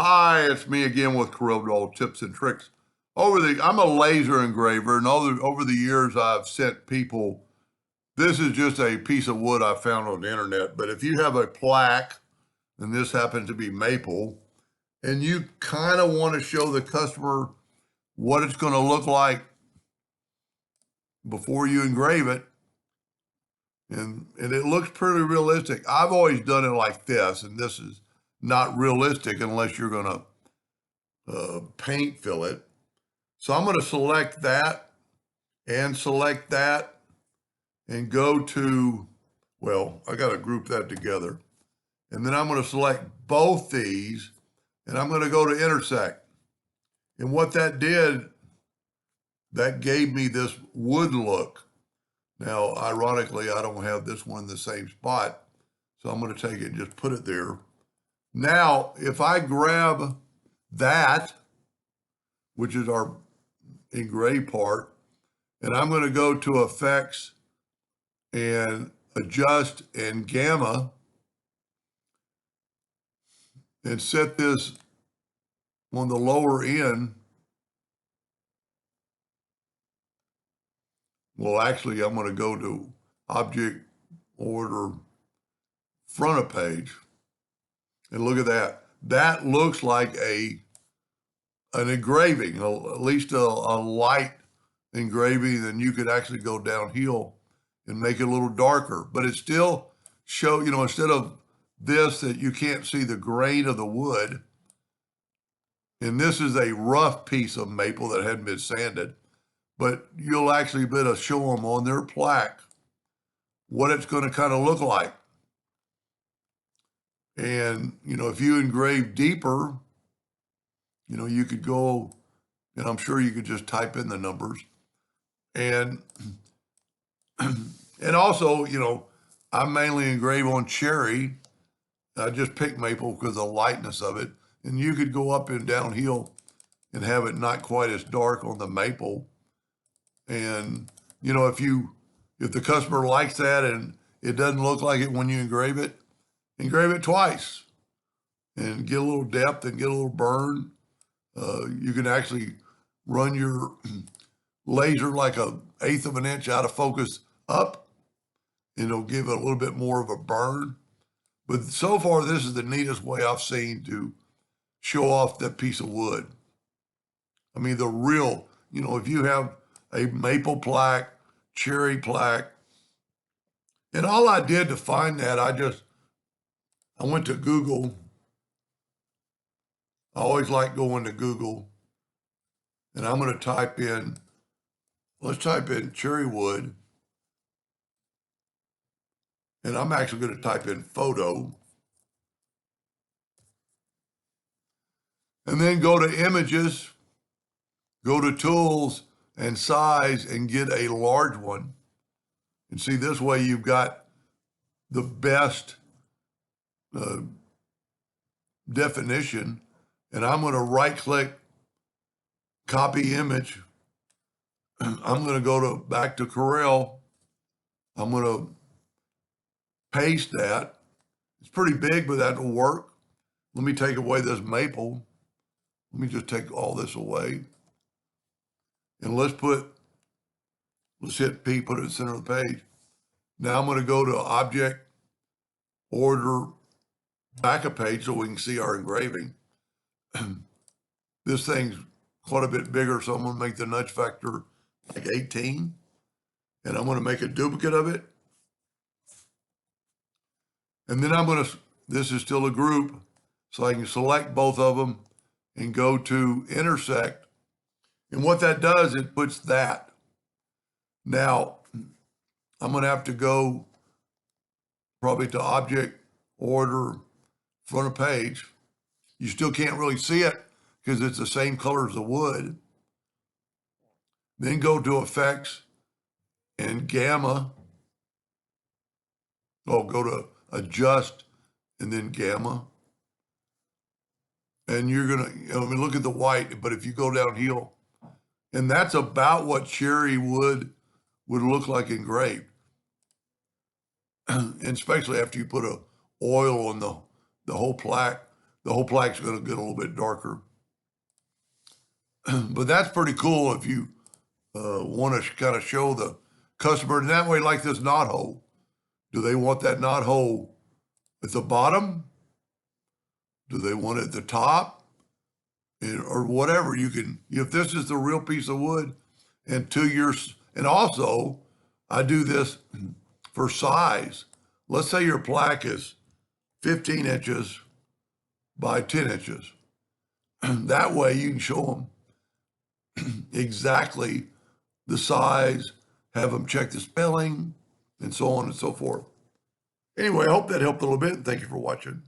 Hi, it's me again with Corel tips and tricks. I'm a laser engraver, and over the years I've sent people. This is just a piece of wood I found on the internet. But if you have a plaque, and this happens to be maple, and you kind of want to show the customer what it's going to look like before you engrave it, and it looks pretty realistic. I've always done it like this, and this is not realistic unless you're going to paint fill it. So I'm going to select that and go to, well, I got to group that together. And then I'm going to select both these and I'm going to go to intersect. And what that did, that gave me this wood look. Now, ironically, I don't have this one in the same spot. So I'm going to take it and just put it there. Now, if I grab that, which is our engraved part, and I'm going to go to effects and adjust and gamma and set this on the lower end. Well, actually, I'm going to go to object order front of page and look at that. That looks like an engraving, at least a light engraving. Then you could actually go downhill and make it a little darker, but it still show, instead of this, that you can't see the grain of the wood. And this is a rough piece of maple that hadn't been sanded, but you'll actually be able to show them on their plaque what it's going to kind of look like. And, if you engrave deeper, you could go, and I'm sure you could just type in the numbers. And, and also, I mainly engrave on cherry. I just picked maple because of the lightness of it. And you could go up and downhill and have it not quite as dark on the maple. And, if the customer likes that and it doesn't look like it when you engrave it twice and get a little depth and get a little burn. You can actually run your laser like 1/8 of an inch out of focus up, and it'll give it a little bit more of a burn. But so far, this is the neatest way I've seen to show off that piece of wood. I mean, the real, if you have a maple plaque, cherry plaque, and all I did to find that, I went to Google. I always like going to Google, and I'm going to let's type in cherry wood, and I'm actually going to type in photo, and then go to images, go to tools and size, and get a large one. And see, this way you've got the best definition. And I'm going to right click, copy image. I'm going to go back to Corel. I'm going to paste that. It's pretty big, but that'll work. Let me take away this maple. Let me just take all this away. And let's hit P, put it in the center of the page. Now I'm going to go to object, order, back a page so we can see our engraving. This thing's quite a bit bigger, so I'm going to make the nudge factor like 18. And I'm going to make a duplicate of it. And then this is still a group, so I can select both of them and go to intersect. And what that does, it puts that. Now, I'm going to have to go probably to object, order, front of page. You still can't really see it because it's the same color as the wood. Then go to effects and gamma. Oh, go to adjust and then gamma. And you're going to, look at the white, but if you go downhill, and that's about what cherry wood would look like engraved. And especially after you put a oil on the whole plaque. the whole plaque's going to get a little bit darker. But that's pretty cool if you want to kind of show the customer. And that way, like this knot hole, do they want that knot hole at the bottom? Do they want it at the top? Or whatever. You can, if this is the real piece of wood, and and also I do this for size. Let's say your plaque is 15 inches by 10 inches. That way you can show them exactly the size, have them check the spelling, and so on and so forth. Anyway, I hope that helped a little bit, and thank you for watching.